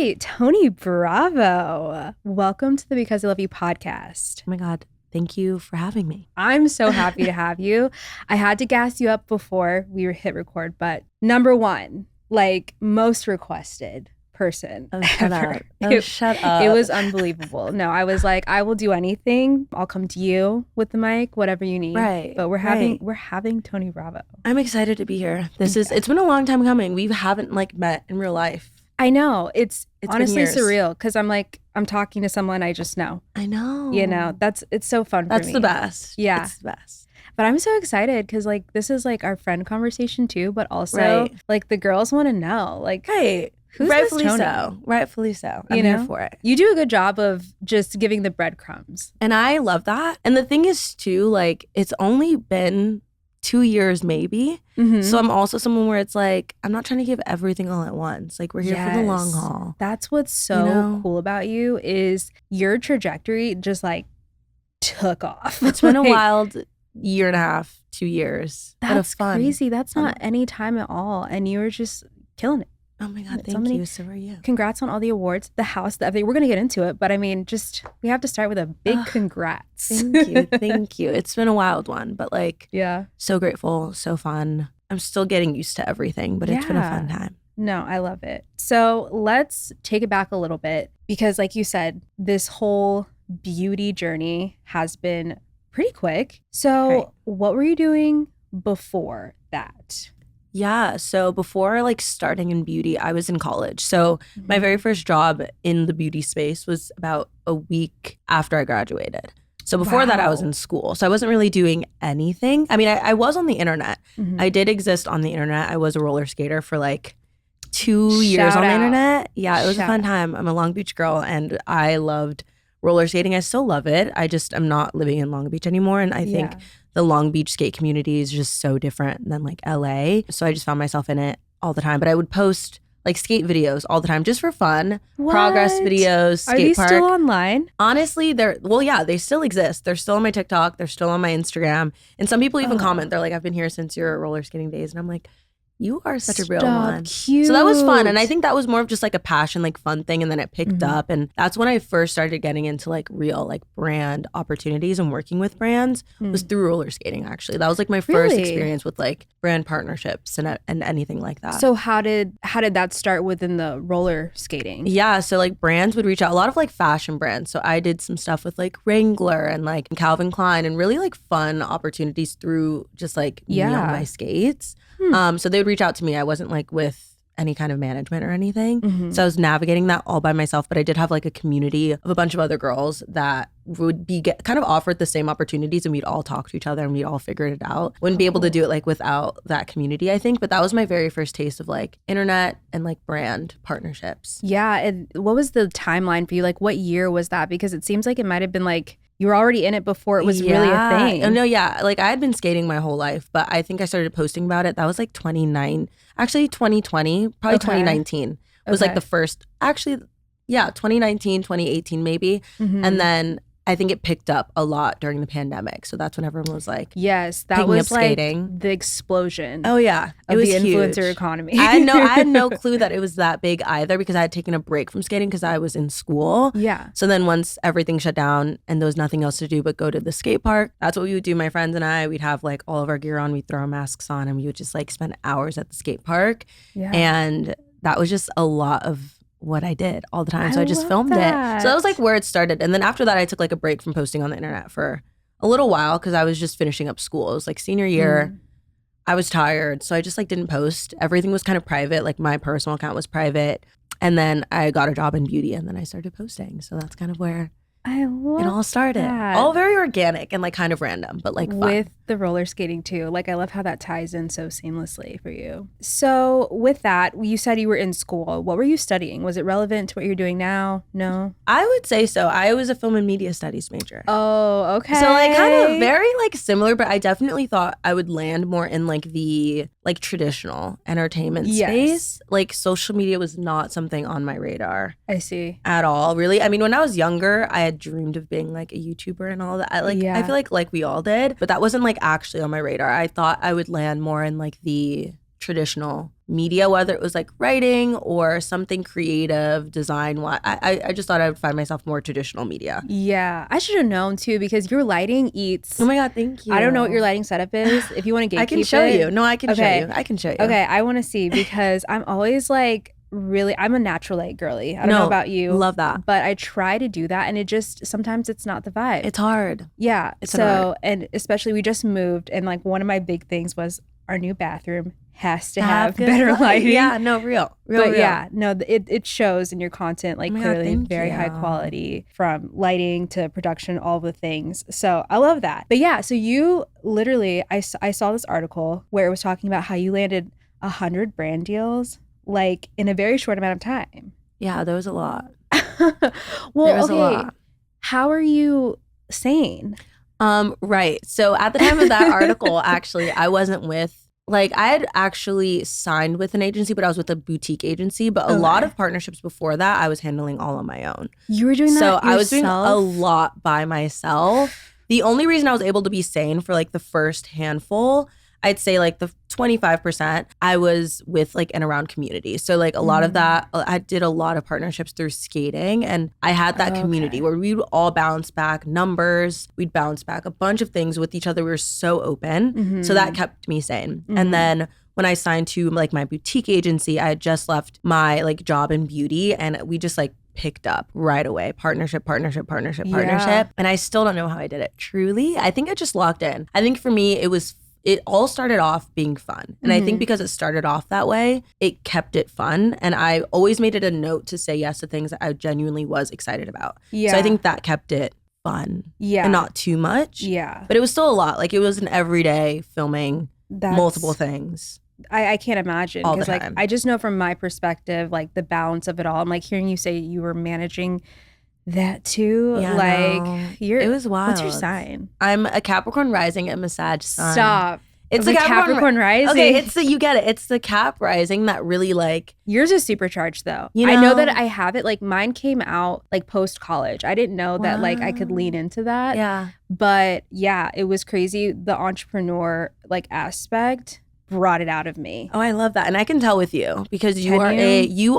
right, Toni Bravo. Welcome to the Because I Love You podcast. Oh my God. Thank you for having me. I'm so happy to have you. I had to gas you up before we hit record, but number one, like most requested person ever. Shut up. It was unbelievable. No, I was like, I will do anything. I'll come to you with the mic, whatever you need. Right. But we're having Toni Bravo. I'm excited to be here. It's been a long time coming. We haven't met in real life. I know. It's honestly years. surreal because I'm talking to someone I just know. I know. It's so fun for me. That's the best. Yeah. It's the best. But I'm so excited because this is our friend conversation too, but also the girls want to know hey, who's rightfully this Toni? so. Rightfully so. I'm here for it. You do a good job of just giving the breadcrumbs. And I love that. And the thing is too, it's only been 2 years maybe. Mm-hmm. So I'm also someone where it's I'm not trying to give everything all at once. We're here for the long haul. That's what's so cool about you is your trajectory just took off. It's been a wild year and a half, 2 years. That's crazy. That's not any time at all. And you were just killing it. Oh my God, thank you. So are you. Congrats on all the awards, the house, everything. We're going to get into it. But I mean, we have to start with a big congrats. Thank you. Thank you. It's been a wild one, but so grateful, so fun. I'm still getting used to everything, but it's been a fun time. No, I love it. So let's take it back a little bit because like you said, this whole beauty journey has been pretty quick. So what were you doing before that? Yeah. So before starting in beauty, I was in college. So my very first job in the beauty space was about a week after I graduated. So before that, I was in school. So I wasn't really doing anything. I mean, I was on the internet. Mm-hmm. I did exist on the internet. I was a roller skater for 2 years on the internet. Yeah, it was a fun time. I'm a Long Beach girl and I loved roller skating. I still love it. I just am not living in Long Beach anymore. And I think the Long Beach skate community is just so different than LA. So I just found myself in it all the time. But I would post skate videos all the time just for fun. What? Progress videos, skate park. Are these park. still online? Honestly, they still exist. They're still on my TikTok. They're still on my Instagram. And some people even comment. They're I've been here since your roller skating days. And I'm like, you are such a real one. Cute. So that was fun. And I think that was more of just a passion, fun thing. And then it picked up. And that's when I first started getting into real brand opportunities and working with brands was through roller skating, actually. That was my first experience with brand partnerships and anything like that. So how did that start within the roller skating? Yeah. So brands would reach out, a lot of fashion brands. So I did some stuff with Wrangler and Calvin Klein and really fun opportunities through just me on my skates. So they would reach out to me. I wasn't with any kind of management or anything. So I was navigating that all by myself, but I did have a community of a bunch of other girls that would be kind of offered the same opportunities and we'd all talk to each other and we'd all figure it out. Wouldn't be able to do it without that community, I think. But that was my very first taste of internet and brand partnerships. Yeah. And what was the timeline for you? What year was that? Because it seems it might have been you were already in it before it was really a thing. Oh, no, yeah. I had been skating my whole life, but I think I started posting about it. That was 2020, probably 2019 was the first, 2019, 2018 maybe. Mm-hmm. And then I think it picked up a lot during the pandemic. So that's when everyone was yes, that was the explosion. Oh yeah, it was the influencer huge. Economy. I had no clue that it was that big either because I had taken a break from skating because I was in school. Yeah. So then once everything shut down and there was nothing else to do but go to the skate park, that's what we would do. My friends and I, we'd have all of our gear on, we'd throw our masks on, and we would just spend hours at the skate park. Yeah. And that was just a lot of what I did all the time. So I just filmed it. So that was where it started. And then after that, I took a break from posting on the internet for a little while because I was just finishing up school. It was senior year. I was tired. So I just didn't post. Everything was kind of private. My personal account was private. And then I got a job in beauty and then I started posting. So that's kind of where it all started. That. All very organic and kind of random, but fun. With the roller skating too. I love how that ties in so seamlessly for you. So with that, you said you were in school. What were you studying? Was it relevant to what you're doing now? No? I would say so. I was a film and media studies major. Oh, okay. So kind of very similar, but I definitely thought I would land more in the traditional entertainment space. Social media was not something on my radar. I see. At all, really. I mean, when I was younger, I had dreamed of being a YouTuber and all that. I feel like we all did, but that wasn't actually on my radar. I thought I would land more in the traditional media, whether it was like writing or something creative, design. I just thought I would find myself more traditional media. Yeah, I should have known too, because your lighting eats. Oh my God, thank you. I don't know what your lighting setup is. If you want to gatekeep I can show it, you. No, I can show you. I can show you. Okay, I want to see, because I'm always like, really, I'm a natural light girly. I don't know about you. Love that. But I try to do that, and it just, sometimes it's not the vibe. It's hard. Yeah. It's so, and especially we just moved, and like one of my big things was our new bathroom has to have better lighting. Yeah, no, real. Yeah, no, it shows in your content, like clearly God, very high quality, from lighting to production, all the things. So I love that. But yeah, so you literally, I saw this article where it was talking about how you landed 100 brand deals like in a very short amount of time. Yeah, there was a lot. Well, there was okay, a lot. How are you sane? Right. So at the time of that article, actually, I wasn't with, like, I had actually signed with an agency, but I was with a boutique agency. But a lot of partnerships before that, I was handling all on my own. You were doing that yourself? So I was doing a lot by myself. The only reason I was able to be sane for like the first handful, I'd say like the 25%, I was with like and around community. So like a lot of that, I did a lot of partnerships through skating, and I had that community where we would all bounce back numbers. We'd bounce back a bunch of things with each other. We were so open. So that kept me sane. And then when I signed to like my boutique agency, I had just left my like job in beauty, and we just like picked up right away. Partnership. And I still don't know how I did it. Truly, I think I just locked in. I think for me, it all started off being fun. And I think because it started off that way, it kept it fun. And I always made it a note to say yes to things that I genuinely was excited about. Yeah. So I think that kept it fun. Yeah. And not too much. Yeah. But it was still a lot. Like, it was an everyday filming multiple things. I can't imagine. Because like, I just know from my perspective, like the balance of it all. I'm like hearing you say you were managing that too. Yeah, like it was wild. What's your sign? I'm a Capricorn rising and Sag sun. Stop. It's a Capricorn rising. Okay, you get it. It's the Cap rising that really like. Yours is supercharged though. You know? I know that I have it. Like mine came out like post college. I didn't know that like I could lean into that. Yeah. But yeah, it was crazy. The entrepreneur like aspect brought it out of me. Oh, I love that. And I can tell with you because you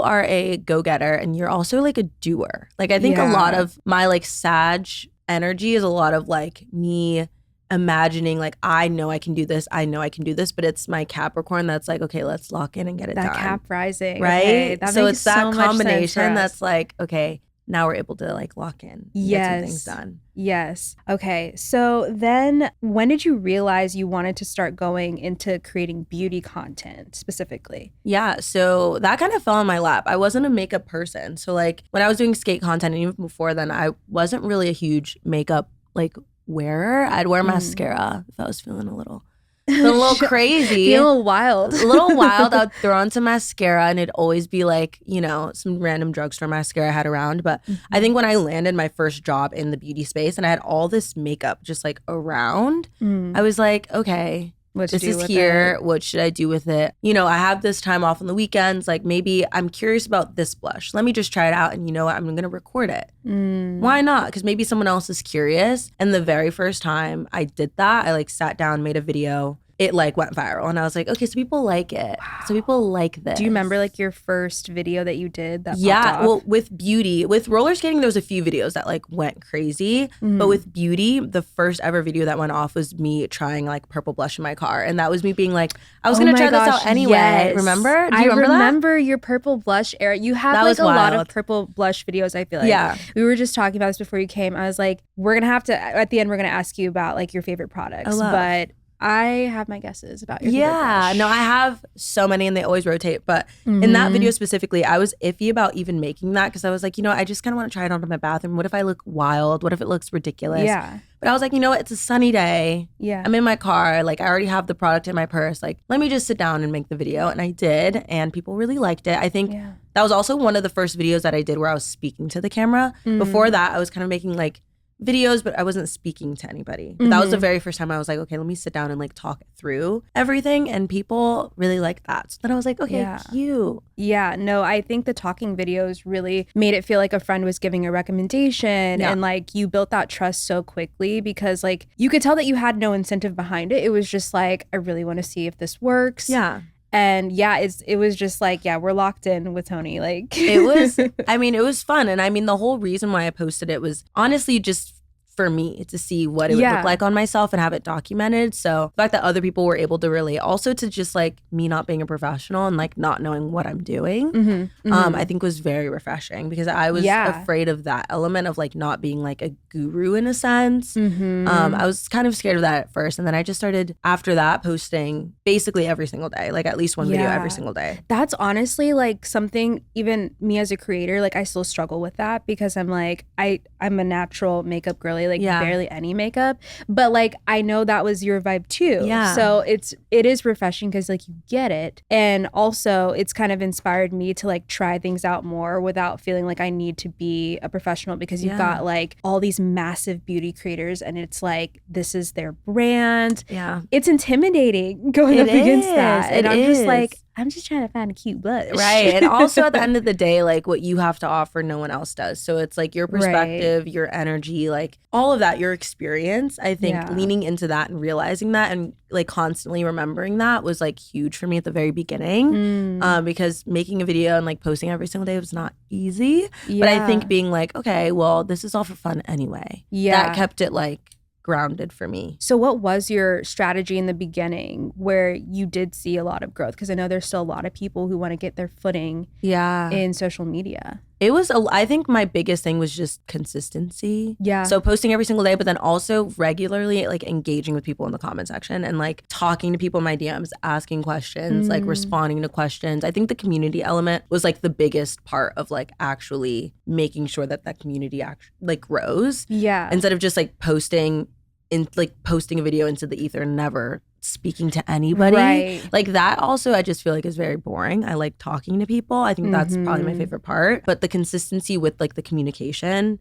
are a go-getter, and you're also like a doer. Like I think a lot of my like Sag energy is a lot of like me imagining like I know I can do this, but it's my Capricorn that's like, okay, let's lock in and get it done. That Cap rising. Right? Okay, that so makes it's that so combination that's like, okay, now we're able to like lock in and get some things done. Yes. Okay. So then when did you realize you wanted to start going into creating beauty content specifically? Yeah. So that kind of fell in my lap. I wasn't a makeup person. So like when I was doing skate content, and even before then, I wasn't really a huge makeup like wearer. I'd wear mascara if I was feeling a little crazy. Feel a little wild. A little wild. I would throw on some mascara, and it'd always be like, you know, some random drugstore mascara I had around. But I think when I landed my first job in the beauty space and I had all this makeup just like around, I was like, okay, this is here. What should I do with it? You know, I have this time off on the weekends. Like maybe I'm curious about this blush. Let me just try it out. And you know what? I'm going to record it. Why not? Because maybe someone else is curious. And the very first time I did that, I like sat down, made a video. It like went viral, and I was like, okay, so people like it. Wow. So people like this. Do you remember like your first video that you did that popped off? Well, with beauty, with roller skating, there was a few videos that like went crazy. But with beauty, the first ever video that went off was me trying like purple blush in my car. And that was me being like, I was going to try this out anyway. Yes. Remember? Do you remember your purple blush era. You have like a lot of purple blush videos, I feel like. Yeah. We were just talking about this before you came. I was like, we're going to have to, at the end, we're going to ask you about like your favorite products. But I have my guesses about your favorite blush. No, I have so many, and they always rotate. But in that video specifically, I was iffy about even making that because I was like, you know, I just kind of want to try it on in my bathroom. What if I look wild? What if it looks ridiculous? Yeah. But I was like, you know what? It's a sunny day. Yeah. I'm in my car. Like, I already have the product in my purse. Like, let me just sit down and make the video. And I did. And people really liked it. I think that was also one of the first videos that I did where I was speaking to the camera. Before that, I was kind of making like videos, but I wasn't speaking to anybody. That was the very first time I was like, okay, let me sit down and like talk through everything. And people really liked that. So then I was like, okay, cute. Yeah, no, I think the talking videos really made it feel like a friend was giving a recommendation. And like you built that trust so quickly because like you could tell that you had no incentive behind it. It was just like, I really want to see if this works. Yeah. And yeah, it was just like, yeah, we're locked in with Toni. Like it was, I mean, it was fun. And I mean, the whole reason why I posted it was honestly just for me to see what it would look like on myself and have it documented. So the fact that other people were able to relate, also to just like me not being a professional and like not knowing what I'm doing, I think was very refreshing, because I was afraid of that element of like not being like a guru in a sense. I was kind of scared of that at first, and then I just started after that posting basically every single day, like at least one video every single day. That's honestly like something, even me as a creator, like I still struggle with that, because I'm like I'm a natural makeup girly, like barely any makeup, but like I know that was your vibe too. So it is refreshing because like you get it, and also it's kind of inspired me to like try things out more without feeling like I need to be a professional, because you've got like all these massive beauty creators and it's like this is their brand. It's intimidating going up against that, and I'm just like, I'm just trying to find a cute blush. Right. And also at the end of the day, like what you have to offer, no one else does. So it's like your perspective, your energy, like all of that, your experience. I think leaning into that and realizing that and like constantly remembering that was like huge for me at the very beginning, because making a video and like posting every single day was not easy. But I think being like, okay, well, this is all for fun anyway. That kept it like grounded for me. So what was your strategy in the beginning where you did see a lot of growth? Because I know there's still a lot of people who want to get their footing in social media. It was, I think my biggest thing was just consistency. So posting every single day, but then also regularly like engaging with people in the comment section and like talking to people in my DMs, asking questions, like responding to questions. I think the community element was like the biggest part of like actually making sure that that community like grows. Instead of just like posting a video into the ether and never speaking to anybody. Like that also I just feel like is very boring. I like talking to people. I think that's probably my favorite part. But the consistency with like the communication,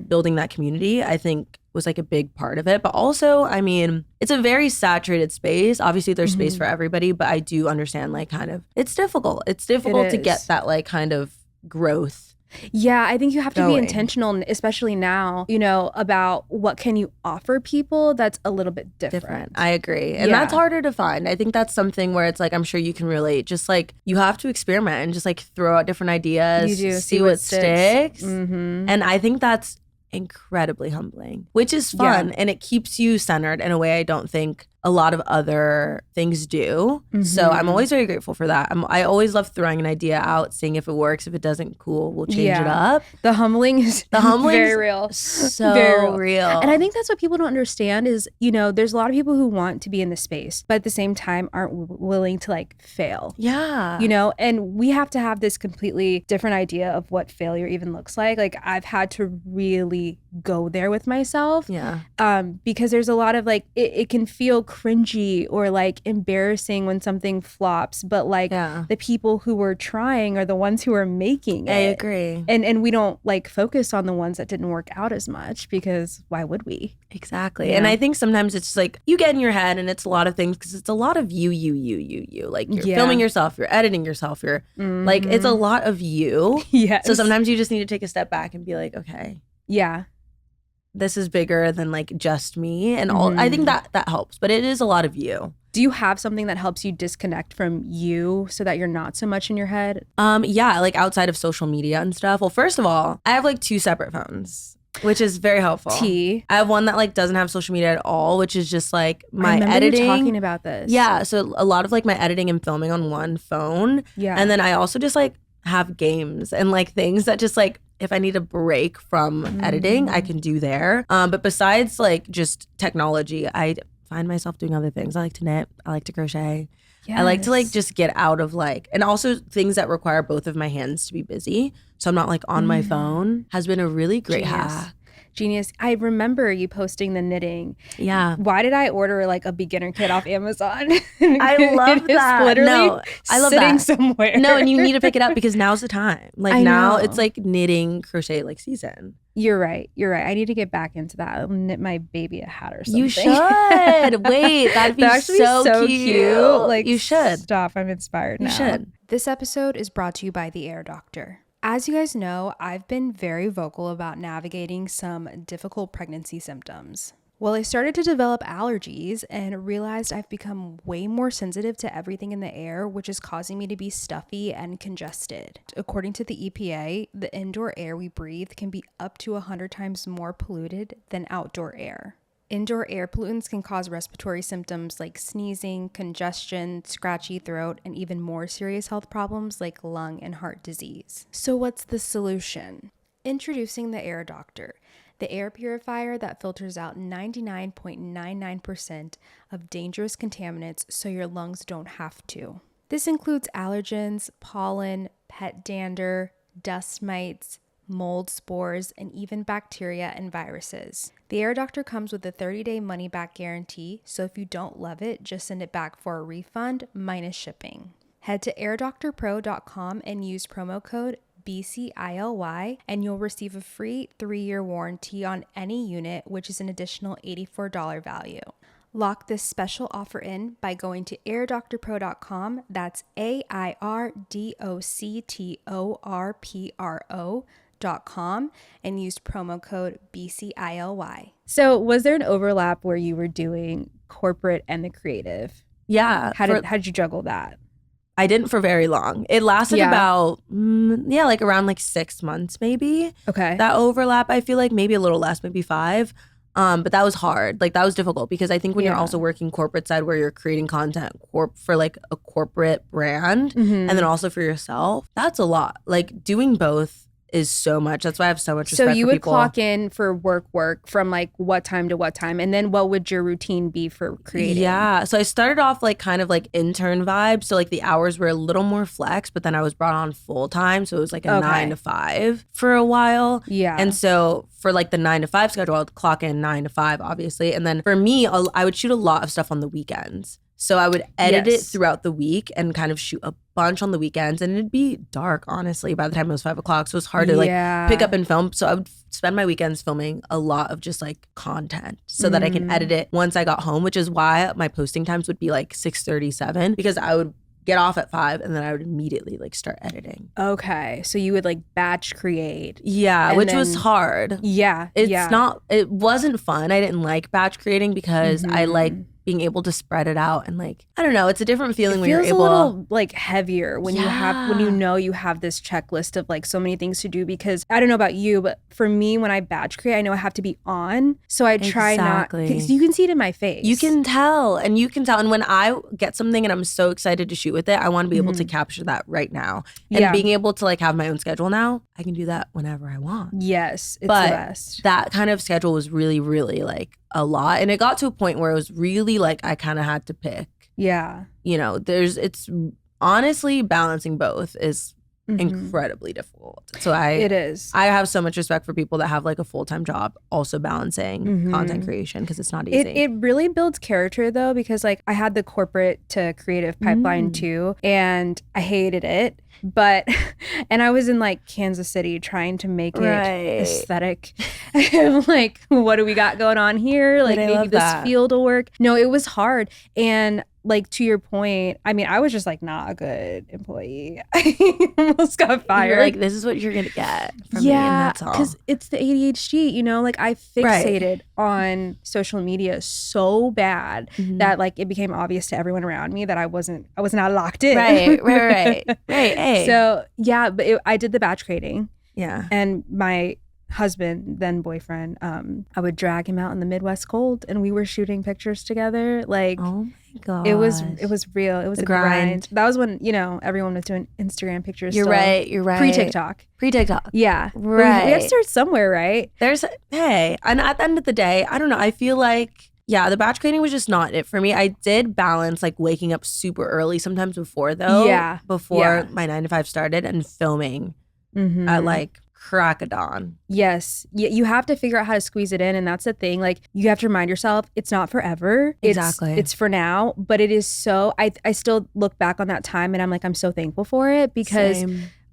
building that community, I think was like a big part of it. But also, I mean, it's a very saturated space. Obviously there's space for everybody, but I do understand like kind of it's difficult. It's difficult to get that like kind of growth. I think you have to be intentional, especially now, you know, about what can you offer people that's a little bit different. I agree. And that's harder to find. I think that's something where it's like, I'm sure you can relate. Just like you have to experiment and just like throw out different ideas, see what sticks. And I think that's incredibly humbling, which is fun. And it keeps you centered in a way I don't think a lot of other things do. So I'm always very grateful for that. I always love throwing an idea out, seeing if it works. If it doesn't, cool, we'll change it up. The humbling is very real. So very real. And I think that's what people don't understand is, you know, there's a lot of people who want to be in the space, but at the same time aren't willing to like fail. You know, and we have to have this completely different idea of what failure even looks like. Like I've had to really go there with myself. Because there's a lot of like, it can feel cringy or like embarrassing when something flops, but like the people who were trying are the ones who are making it. I agree. And we don't like focus on the ones that didn't work out as much, because why would we? Exactly. And I think sometimes it's like you get in your head and it's a lot of things, because it's a lot of you. Like you're filming yourself, you're editing yourself, you're like, it's a lot of you. So sometimes you just need to take a step back and be like, okay. This is bigger than like just me and all. I think that helps, but it is a lot of you. Do you have something that helps you disconnect from you so that you're not so much in your head? Like outside of social media and stuff. Well, first of all, I have like 2 separate phones, which is very helpful. I have one that like doesn't have social media at all, which is just like my editing. You talking about this. So a lot of like my editing and filming on one phone. And then I also just like have games and like things that just like, if I need a break from editing, I can do there. But besides like just technology, I find myself doing other things. I like to knit. I like to crochet. I like to like just get out of like, and also things that require both of my hands to be busy. So I'm not like on my phone has been a really great hack. Genius. I remember you posting the knitting. Why did I order like a beginner kit off Amazon? I love that. Literally I love sitting somewhere. No, and you need to pick it up because now's the time. Like now it's like knitting, crochet like season. You're right. I need to get back into that. I'll knit my baby a hat or something. You should. Wait, that'd be so cute. Like you should. Stop. I'm inspired now. You should. This episode is brought to you by The Air Doctor. As you guys know, I've been very vocal about navigating some difficult pregnancy symptoms. Well, I started to develop allergies and realized I've become way more sensitive to everything in the air, which is causing me to be stuffy and congested. According to the EPA, the indoor air we breathe can be up to 100 times more polluted than outdoor air. Indoor air pollutants can cause respiratory symptoms like sneezing, congestion, scratchy throat, and even more serious health problems like lung and heart disease. So what's the solution? Introducing the Air Doctor, the air purifier that filters out 99.99% of dangerous contaminants so your lungs don't have to. This includes allergens, pollen, pet dander, dust mites, mold spores, and even bacteria and viruses. The Air Doctor comes with a 30-day money-back guarantee, so if you don't love it, just send it back for a refund minus shipping. Head to airdoctorpro.com and use promo code BCILY, and you'll receive a free 3-year warranty on any unit, which is an additional $84 value. Lock this special offer in by going to airdoctorpro.com. That's airdoctorpro.com and use promo code BCILY. So was there an overlap where you were doing corporate and the creative? Yeah. How did you juggle that? I didn't for very long. It lasted about, like around like 6 months maybe. Okay. That overlap, I feel like maybe a little less, maybe 5. But that was hard. Like that was difficult because I think when you're also working corporate side where you're creating content for like a corporate brand and then also for yourself, that's a lot. Like doing both is so much. That's why I have so much respect for people. So you would clock in for work from like what time to what time, and then what would your routine be for creating? Yeah, so I started off like kind of like intern vibe. So like the hours were a little more flex, but then I was brought on full time. So it was like a 9 to 5 for a while. Yeah. And so for like the 9 to 5 schedule, I'd clock in 9 to 5, obviously. And then for me, I would shoot a lot of stuff on the weekends. So I would edit it throughout the week and kind of shoot a bunch on the weekends. And it'd be dark, honestly, by the time it was 5 o'clock. So it was hard to like pick up and film. So I would spend my weekends filming a lot of just like content so that I can edit it once I got home, which is why my posting times would be like 6:37 because I would get off at 5 and then I would immediately like start editing. Okay. So you would like batch create. Yeah, which was hard. Yeah. It wasn't fun. I didn't like batch creating because I like being able to spread it out and like, I don't know, it's a different feeling when you're able. It feels a little like heavier when you have this checklist of like so many things to do, because I don't know about you, but for me, when I batch create, I know I have to be on. So I try not, because you can see it in my face. You can tell. And when I get something and I'm so excited to shoot with it, I want to be able to capture that right now. And being able to like have my own schedule now, I can do that whenever I want. Yes, it's the best. That kind of schedule was really, really like a lot. And it got to a point where it was really like I kind of had to pick. Yeah. You know, it's honestly balancing both is incredibly difficult. So it is. I have so much respect for people that have like a full-time job also balancing content creation because it's not easy. It really builds character though, because like I had the corporate to creative pipeline too, and I hated it. But and I was in like Kansas City trying to make it aesthetic. I'm like, what do we got going on here? Like maybe this field will work. No, it was hard. And like to your point, I mean, I was just like not a good employee. I almost got fired. You're like, this is what you're gonna get from me, and that's all. Because it's the ADHD, you know, like I fixated on social media so bad that like it became obvious to everyone around me that I was not locked in. Right. Hey. So yeah, but I did the batch creating. Yeah. And my husband, then boyfriend, I would drag him out in the Midwest cold and we were shooting pictures together. Like, oh my God. It was real. It was a grind. That was when, you know, everyone was doing Instagram pictures. You're right. Pre-TikTok. Yeah. Right. We have to start somewhere, right? And at the end of the day, I don't know. I feel like, yeah, the batch creating was just not it for me. I did balance like waking up super early sometimes before though. Yeah. Before my 9 to 5 started and filming at like crack of dawn. Yes. You have to figure out how to squeeze it in. And that's the thing. Like you have to remind yourself it's not forever. Exactly. It's for now. But it is so, I still look back on that time and I'm like, I'm so thankful for it because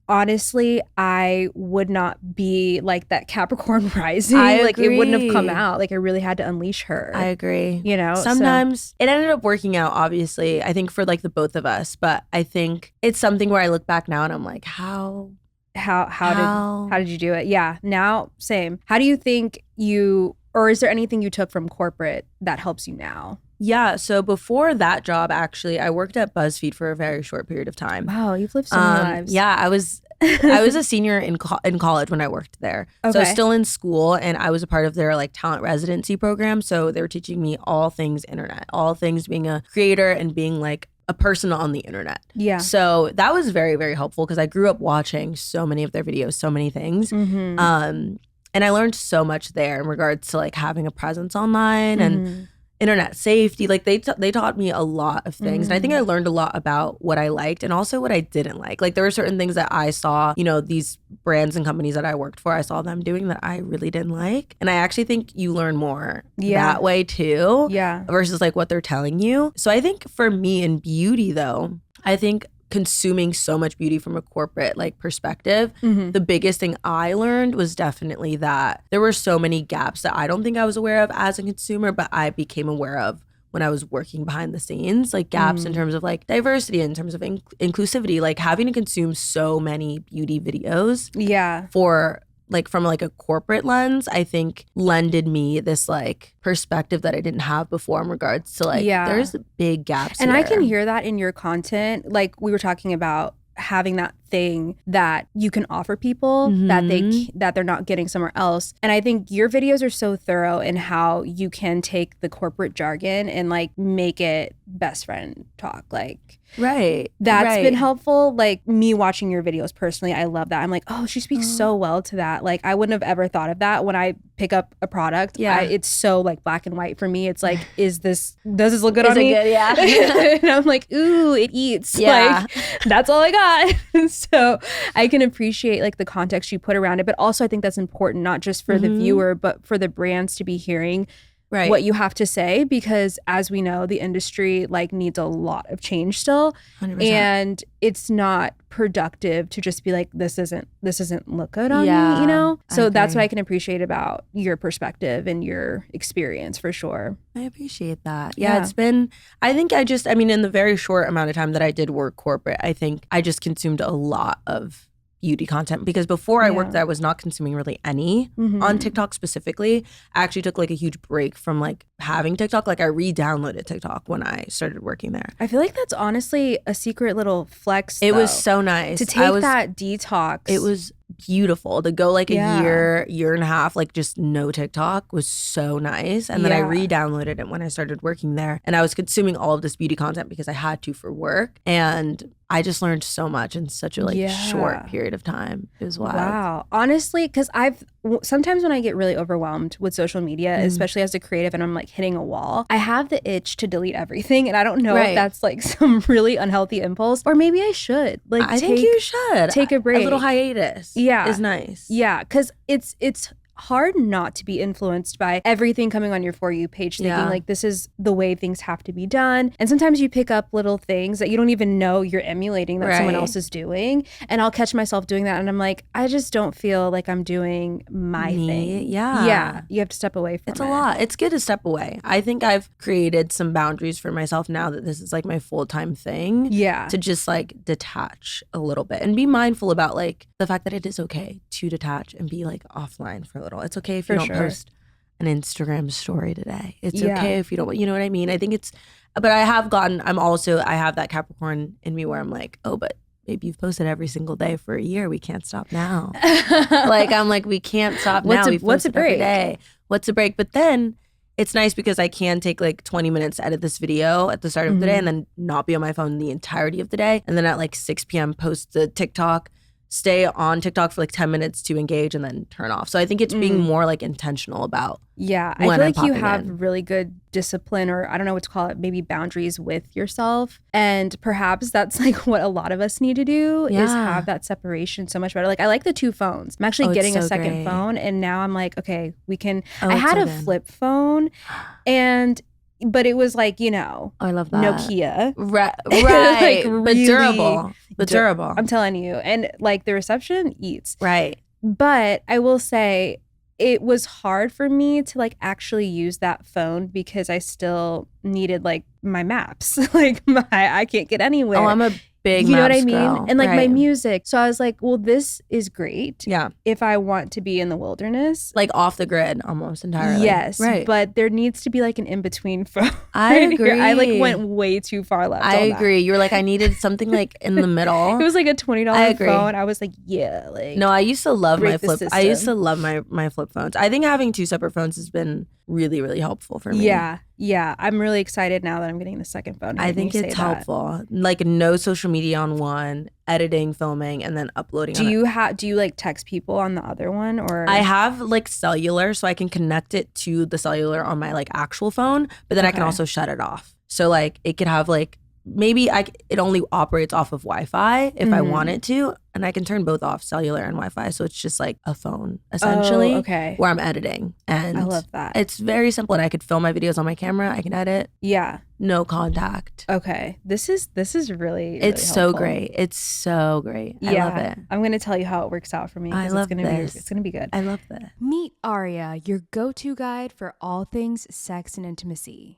honestly, I would not be like that Capricorn rising. Like it wouldn't have come out. Like I really had to unleash her. I agree. You know, sometimes it ended up working out, obviously, I think for like the both of us. But I think it's something where I look back now and I'm like, how did you do it? Yeah. Now, same. How do you think you Or is there anything you took from corporate that helps you now? Yeah. So before that job, actually, I worked at BuzzFeed for a very short period of time. Wow, you've lived so many lives. Yeah, I was a senior in college when I worked there. Okay. So I was still in school, and I was a part of their like talent residency program. So they were teaching me all things internet, all things being a creator and being like a person on the internet. Yeah. So that was very, very helpful because I grew up watching so many of their videos, so many things. And I learned so much there in regards to like having a presence online and internet safety. Like they taught me a lot of things. And I think I learned a lot about what I liked and also what I didn't like. Like there were certain things that I saw, you know, these brands and companies that I worked for, I saw them doing that I really didn't like. And I actually think you learn more that way too. Yeah. Versus like what they're telling you. So I think for me in beauty though, I think consuming so much beauty from a corporate like perspective, the biggest thing I learned was definitely that there were so many gaps that I don't think I was aware of as a consumer, but I became aware of when I was working behind the scenes, like gaps in terms of like diversity, in terms of inclusivity, like having to consume so many beauty videos for like from like a corporate lens, I think lended me this like perspective that I didn't have before in regards to like there's big gaps and here. I can hear that in your content. Like we were talking about having that thing that you can offer people that they're not getting somewhere else. And I think your videos are so thorough in how you can take the corporate jargon and like make it best friend talk. Like that's been helpful. Like me watching your videos personally, I love that. I'm like, oh, she speaks so well to that. Like I wouldn't have ever thought of that when I pick up a product. It's so like black and white for me. It's like, does this look good on me? Good? Yeah. And I'm like, ooh, it eats. Like that's all I got. So I can appreciate like the context you put around it, but also I think that's important, not just for the viewer, but for the brands to be hearing what you have to say, because as we know, the industry like needs a lot of change still. 100%. And it's not productive to just be like, this isn't look good on me, you know? So that's what I can appreciate about your perspective and your experience for sure. I appreciate that. Yeah, it's been, I mean, in the very short amount of time that I did work corporate, I think I just consumed a lot of beauty content because before I worked there, I was not consuming really any on TikTok specifically. I actually took like a huge break from like having TikTok. Like I re-downloaded TikTok when I started working there. I feel like that's honestly a secret little flex. It was so nice to take that detox. It was beautiful to go like a year and a half, like just no TikTok was so nice. And then I re-downloaded it when I started working there. And I was consuming all of this beauty content because I had to for work. And I just learned so much in such a like short period of time. It was wild. Wow. Honestly, because sometimes when I get really overwhelmed with social media, especially as a creative and I'm like hitting a wall, I have the itch to delete everything. And I don't know if that's like some really unhealthy impulse, or maybe I should. Like I think you should. Take a break. A little hiatus is nice. Yeah, because it's hard not to be influenced by everything coming on your For You page, thinking like this is the way things have to be done. And sometimes you pick up little things that you don't even know you're emulating that someone else is doing. And I'll catch myself doing that and I'm like, I just don't feel like I'm doing my thing. Yeah. You have to step away from it. It's a lot. It's good to step away. I think I've created some boundaries for myself now that this is like my full-time thing. Yeah. To just like detach a little bit and be mindful about like the fact that it is okay to detach and be like offline for a little. It's okay if you don't post an Instagram story today. It's okay if you don't, you know what I mean? I think but I have that Capricorn in me where I'm like, oh, but babe, you've posted every single day for a year. We can't stop now. Like, I'm like, we can't stop now. What's a break? Every day. What's a break? But then it's nice because I can take like 20 minutes to edit this video at the start of the day and then not be on my phone the entirety of the day. And then at like 6 p.m. post the TikTok, stay on TikTok for like 10 minutes to engage and then turn off. So I think it's being more like intentional about I feel like you have really good discipline, or I don't know what to call it, maybe boundaries with yourself. And perhaps that's like what a lot of us need to do is have that separation so much better. Like I like the 2 phones. I'm actually getting a second phone and now I'm like, okay, we can, I had a flip phone but it was like, you know, I love that. Nokia. Right. Like really but durable. I'm telling you. And like the reception eats. Right. But I will say it was hard for me to like actually use that phone because I still needed like my maps. Like I can't get anywhere. Oh, I'm a big you know what I maps mean? girl. And like my Right. music. So I was like, well, this is great Yeah. if I want to be in the wilderness. Like off the grid almost entirely. Yes. Right. But there needs to be like an in-between phone. I agree. I like went way too far left. I on agree. You were like, I needed something like in the middle. It was like a $20 I agree. phone. I was like, yeah, like No, I used to love my break the flip. I used to system. love my flip phones. I think having 2 separate phones has been really, really helpful for me. Yeah. Yeah. I'm really excited now that I'm getting the second phone. I think it's helpful. Like no social media on one, editing, filming, and then uploading. Do you like text people on the other one, or I have like cellular, so I can connect it to the cellular on my like actual phone, but then I can Okay. also shut it off. So like it could have like maybe it only operates off of Wi-Fi if I want it to, and I can turn both off, cellular and Wi-Fi. So it's just like a phone essentially, okay. where I'm editing, and I love that. It's very simple, and I could film my videos on my camera. I can edit, Yeah. no contact. Okay. This is really It's so helpful. great. It's so great. I Yeah. love it. I'm gonna tell you how it works out for me. 'Cause I love this. It's gonna be good. I love this. Meet Aria, your go-to guide for all things sex and intimacy.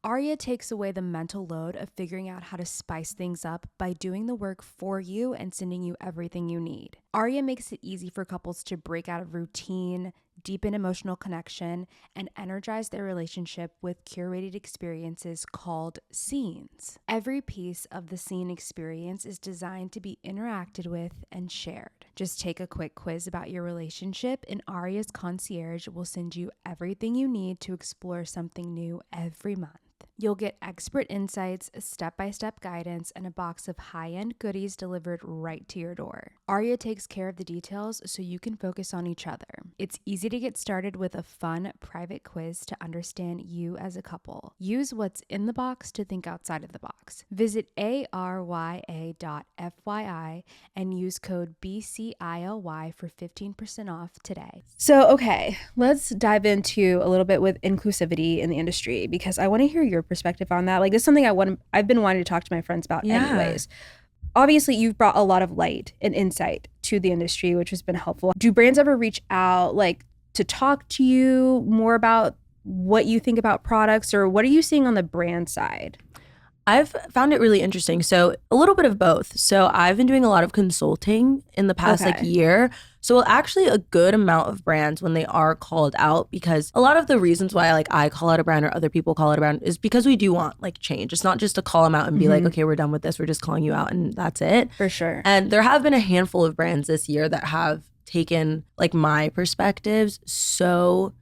Aria takes away the mental load of figuring out how to spice things up by doing the work for you and sending you everything you need. Aria makes it easy for couples to break out of routine, deepen emotional connection, and energize their relationship with curated experiences called scenes. Every piece of the scene experience is designed to be interacted with and shared. Just take a quick quiz about your relationship, and Aria's concierge will send you everything you need to explore something new every month. You'll get expert insights, step-by-step guidance, and a box of high-end goodies delivered right to your door. Aria takes care of the details so you can focus on each other. It's easy to get started with a fun, private quiz to understand you as a couple. Use what's in the box to think outside of the box. Visit arya.fyi and use code BCILY for 15% off today. So, okay, let's dive into a little bit with inclusivity in the industry, because I want to hear your perspective on that. Like, this is something I've been wanting to talk to my friends about anyways. Obviously, you've brought a lot of light and insight to the industry, which has been helpful. Do brands ever reach out, like, to talk to you more about what you think about products, or what are you seeing on the brand side? I've found it really interesting. So a little bit of both. So I've been doing a lot of consulting in the past like year. So actually a good amount of brands when they are called out, because a lot of the reasons why like I call out a brand or other people call out a brand is because we do want like change. It's not just to call them out and be like, okay, we're done with this. We're just calling you out and that's it. For sure. And there have been a handful of brands this year that have taken like my perspectives so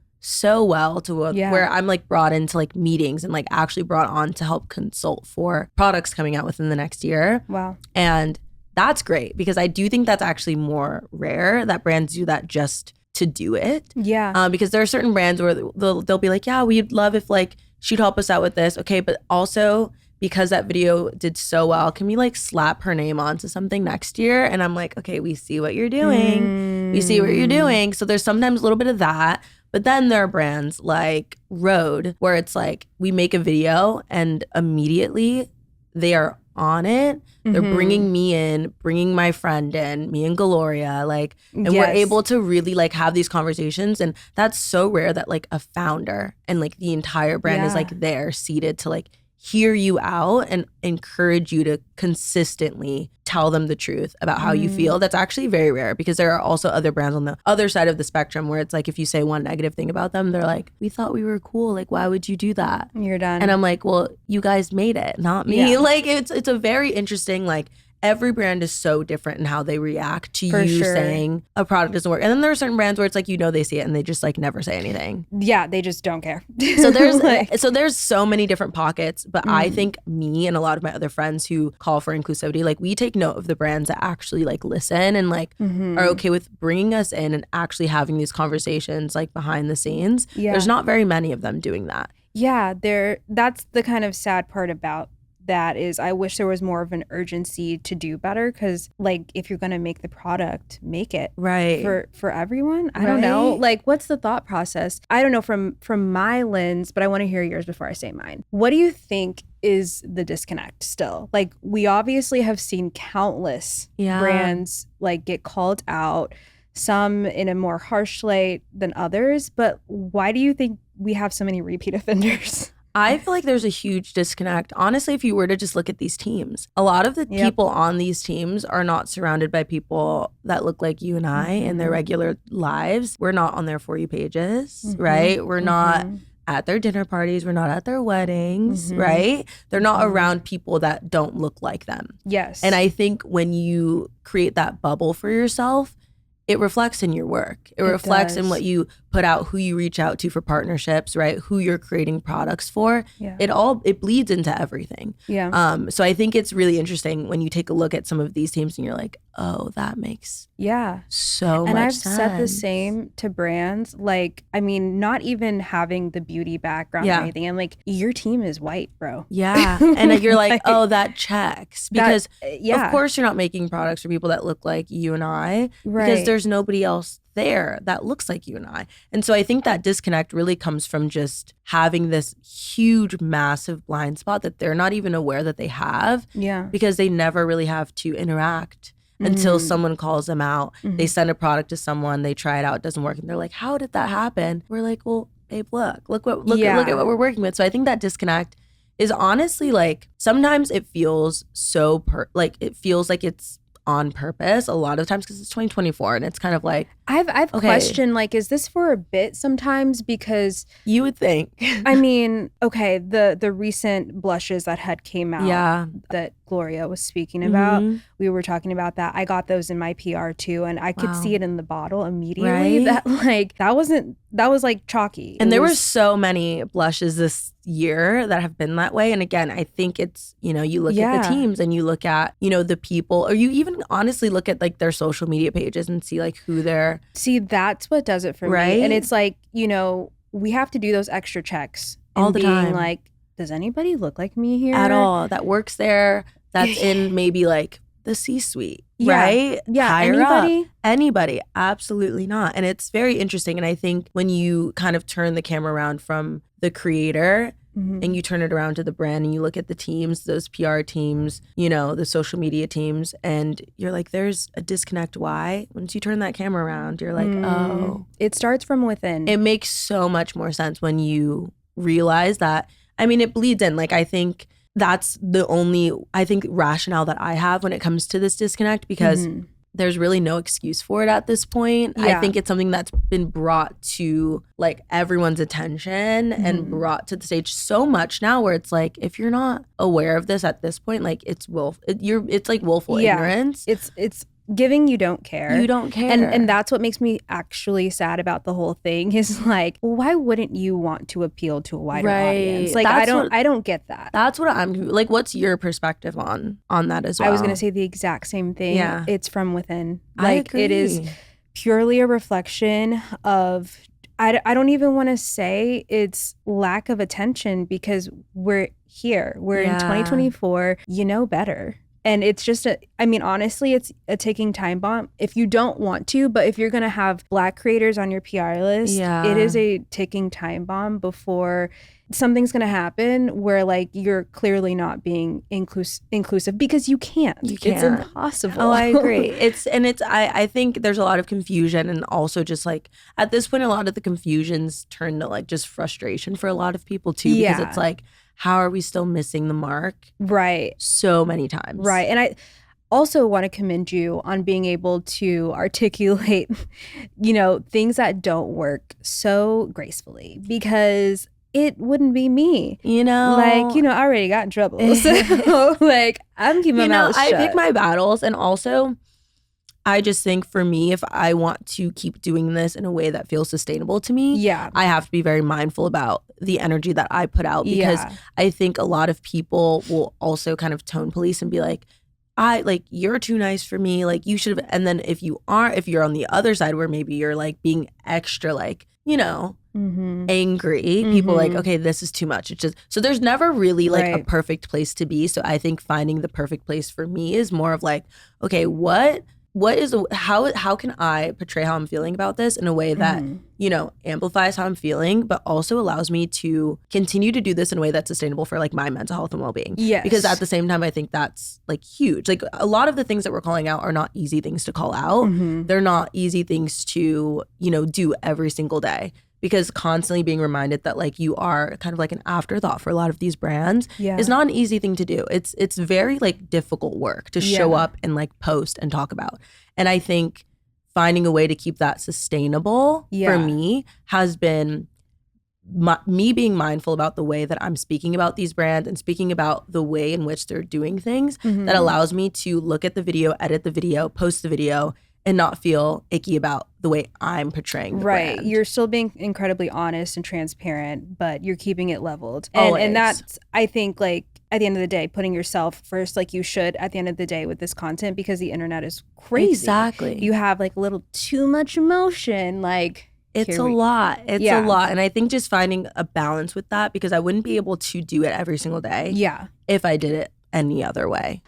well to where I'm like brought into like meetings and like actually brought on to help consult for products coming out within the next year. Wow. And that's great, because I do think that's actually more rare that brands do that just to do it. Yeah. Because there are certain brands where they'll be like, yeah, we'd love if like she'd help us out with this. Okay, but also because that video did so well, can we like slap her name onto something next year? And I'm like, okay, we see what you're doing. We see what you're doing. So there's sometimes a little bit of that. But then there are brands like Rode where it's like we make a video and immediately they are on it. They're bringing me in, bringing my friend in, me and Gloria, like, and we're able to really like have these conversations. And that's so rare that like a founder and like the entire brand is like there seated to like hear you out and encourage you to consistently tell them the truth about how you feel. That's actually very rare, because there are also other brands on the other side of the spectrum where it's like if you say one negative thing about them, they're like, we thought we were cool. Like, why would you do that? You're done. And I'm like, well, you guys made it, not me. Yeah. Like it's a very interesting, like every brand is so different in how they react to you saying a product doesn't work. And then there are certain brands where it's like, they see it and they just like never say anything. Yeah, they just don't care. So there's so many different pockets, but I think me and a lot of my other friends who call for inclusivity, like we take note of the brands that actually like listen and like are okay with bringing us in and actually having these conversations like behind the scenes. Yeah. There's not very many of them doing that. Yeah, that's the kind of sad part about that is I wish there was more of an urgency to do better, because like if you're gonna make the product, make it right for everyone. I don't know, like what's the thought process? I don't know from my lens, but I want to hear yours before I say mine. What do you think is the disconnect still? Like we obviously have seen countless brands like get called out, some in a more harsh light than others, but why do you think we have so many repeat offenders? I feel like there's a huge disconnect. Honestly, if you were to just look at these teams, a lot of the people on these teams are not surrounded by people that look like you and I in their regular lives. We're not on their For You pages, right? We're not at their dinner parties. We're not at their weddings, right? They're not around people that don't look like them. Yes. And I think when you create that bubble for yourself, it reflects in your work. It reflects in what you put out, who you reach out to for partnerships, right? Who you're creating products for. Yeah. It bleeds into everything. Yeah. So I think it's really interesting when you take a look at some of these teams and you're like, oh, that makes so much sense. And I've said the same to brands. Like, I mean, not even having the beauty background or anything. I'm like, your team is white, bro. Yeah. And you're like, oh, that checks. Because of course you're not making products for people that look like you and I. Right. Because there's nobody else there that looks like you and I. And so I think that disconnect really comes from just having this huge, massive blind spot that they're not even aware that they have. Yeah. Because they never really have to interact until someone calls them out. They send a product to someone, they try it out, it doesn't work, and they're like, how did that happen? We're like, well, babe, look at what we're working with. So I think that disconnect is honestly like, sometimes it feels so it feels like it's on purpose a lot of times because it's 2024 and it's kind of like I've questioned, like, is this for a bit sometimes? Because you would think I mean, okay, the recent blushes that had came out that Gloria was speaking about, we were talking about that. I got those in my PR too, and I could see it in the bottle immediately that was like chalky. And there were so many blushes this year that have been that way. And again, I think it's, you look at the teams and you look at, the people, or you even honestly look at like their social media pages and see like who they're. See, that's what does it for me. And it's like, we have to do those extra checks all the time. Like, does anybody look like me here? At all. That works there. That's in maybe like the C-suite, right? Yeah. Higher anybody. Absolutely not. And it's very interesting. And I think when you kind of turn the camera around from the creator and you turn it around to the brand and you look at the teams, those PR teams, the social media teams, and you're like, there's a disconnect. Why? Once you turn that camera around, you're like, oh. It starts from within. It makes so much more sense when you realize that. I mean, it bleeds in. Like, I think that's the only, rationale that I have when it comes to this disconnect, because there's really no excuse for it at this point. I think it's something that's been brought to like everyone's attention and brought to the stage so much now, where it's like, if you're not aware of this at this point, like it's like willful ignorance. It's giving you don't care. You don't care. And that's what makes me actually sad about the whole thing is like, why wouldn't you want to appeal to a wider audience? Like, I don't get that. That's what I'm like. What's your perspective on that as well? I was going to say the exact same thing. Yeah. It's from within. I Like, agree. It is purely a reflection of, I don't even want to say it's lack of attention, because we're here. We're in 2024. You know better. And it's just honestly, it's a ticking time bomb if you don't want to, but if you're going to have Black creators on your PR list, it is a ticking time bomb before something's going to happen where like you're clearly not being inclusive, because you can't. It's impossible. Oh, I agree. I think there's a lot of confusion, and also just like at this point, a lot of the confusions turn to like just frustration for a lot of people too, because it's like, how are we still missing the mark? Right. So many times. Right. And I also want to commend you on being able to articulate, things that don't work so gracefully, because it wouldn't be me. I already got in trouble. So like, I'm keeping my mouth shut. I pick my battles. And also, I just think for me, if I want to keep doing this in a way that feels sustainable to me, I have to be very mindful about the energy that I put out, because I think a lot of people will also kind of tone police and be like, you're too nice for me. Like, you should have. And then if you're on the other side where maybe you're like being extra, like, angry, people like, okay, this is too much. It's just, so there's never really like a perfect place to be. So I think finding the perfect place for me is more of like, okay, how can I portray how I'm feeling about this in a way that, amplifies how I'm feeling, but also allows me to continue to do this in a way that's sustainable for like my mental health and well-being. Yes. Because at the same time, I think that's like huge. Like, a lot of the things that we're calling out are not easy things to call out. They're not easy things to, do every single day. because constantly being reminded that like you are kind of like an afterthought for a lot of these brands Yeah. is not an easy thing to do. It's very like difficult work to show up and like post and talk about. And I think finding a way to keep that sustainable for me has been me being mindful about the way that I'm speaking about these brands and speaking about the way in which they're doing things that allows me to look at the video, edit the video, post the video, and not feel icky about the way I'm portraying the brand. You're still being incredibly honest and transparent, but you're keeping it leveled. Always. And that's, I think, like, at the end of the day, putting yourself first, like you should at the end of the day with this content, because the internet is crazy. Exactly. You have like a little too much emotion, like... It's a lot. It's a lot. And I think just finding a balance with that, because I wouldn't be able to do it every single day if I did it any other way.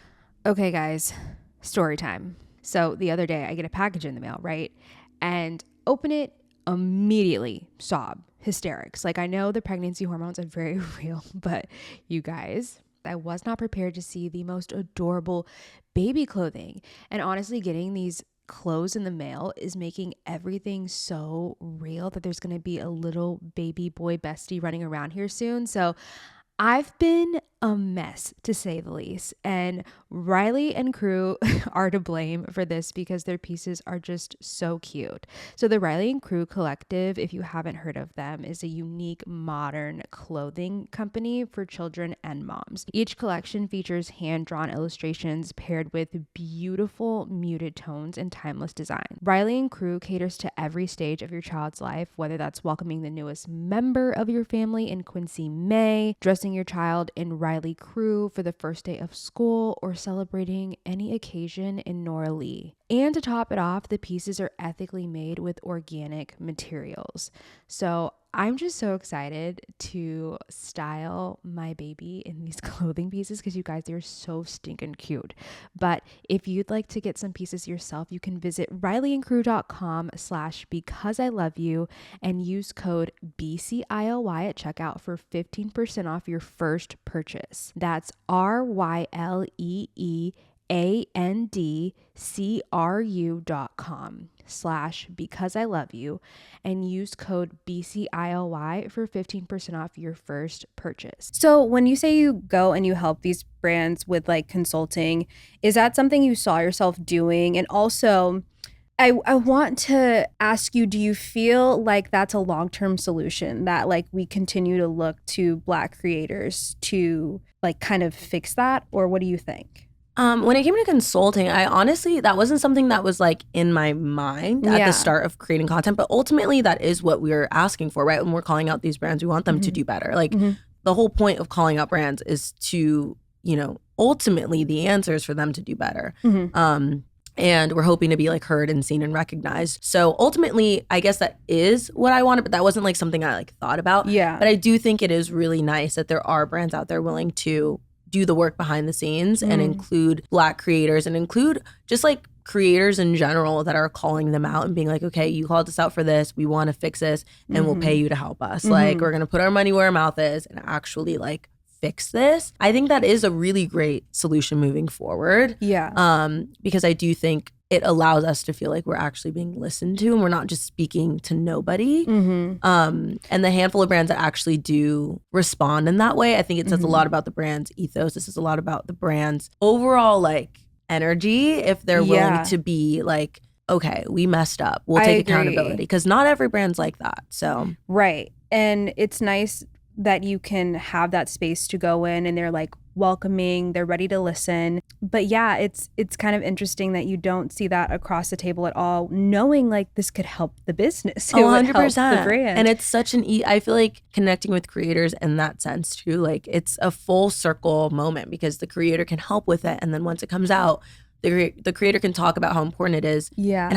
Okay, guys, story time. So the other day I get a package in the mail, right? And open it, immediately sob, hysterics. Like, I know the pregnancy hormones are very real, but you guys, I was not prepared to see the most adorable baby clothing. And honestly, getting these clothes in the mail is making everything so real that there's going to be a little baby boy bestie running around here soon. So I've been a mess, to say the least, and Riley and crew are to blame for this because their pieces are just so cute. So the Riley and Crew Collective, if you haven't heard of them, is a unique modern clothing company for children and moms. Each collection features hand-drawn illustrations paired with beautiful muted tones and timeless design. Riley and Crew caters to every stage of your child's life, whether that's welcoming the newest member of your family in Quincy May, dressing your child in Riley Crew for the first day of school, or celebrating any occasion in Nora Lee. And to top it off, the pieces are ethically made with organic materials. So I'm just so excited to style my baby in these clothing pieces because you guys, they're so stinking cute. But if you'd like to get some pieces yourself, you can visit rileyandcrew.com/becauseilove and use code BCILY at checkout for 15% off your first purchase. That's RYLEEANDCRU.com/becauseilove and use code BCILY for 15% off your first purchase. So when you say you go and you help these brands with like consulting, is that something you saw yourself doing? And also, I want to ask you, do you feel like that's a long-term solution, that like we continue to look to Black creators to like kind of fix that? Or what do you think? When it came to consulting, I honestly, that wasn't something that was like in my mind at the start of creating content, but ultimately that is what we're asking for, right? When we're calling out these brands, we want them to do better. Like the whole point of calling out brands is to, you know, ultimately the answer is for them to do better. And we're hoping to be like heard and seen and recognized. So ultimately, I guess that is what I wanted, but that wasn't like something I like thought about. But I do think it is really nice that there are brands out there willing to do the work behind the scenes and include Black creators and include just like creators in general that are calling them out and being like, okay, you called us out for this, we want to fix this, and we'll pay you to help us. Like, we're gonna put our money where our mouth is and actually like fix this. I think that is a really great solution moving forward. Because I do think it allows us to feel like we're actually being listened to and we're not just speaking to nobody. And the handful of brands that actually do respond in that way, I think it says a lot about the brand's ethos. This is a lot about the brand's overall like energy, if they're willing to be like, okay, we messed up, we'll take accountability, because not every brand's like that. So and it's nice that you can have that space to go in and they're like welcoming, they're ready to listen. But yeah, it's kind of interesting that you don't see that across the table at all, knowing like this could help the business. 100%. The brand. And it's such I feel like connecting with creators in that sense too, like it's a full circle moment because the creator can help with it. And then once it comes out, the creator can talk about how important it is and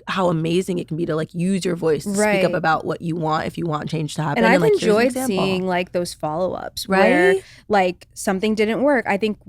how amazing it can be to like use your voice to speak up about what you want if you want change to happen. And I've like, enjoyed seeing like those follow-ups where like something didn't work. I think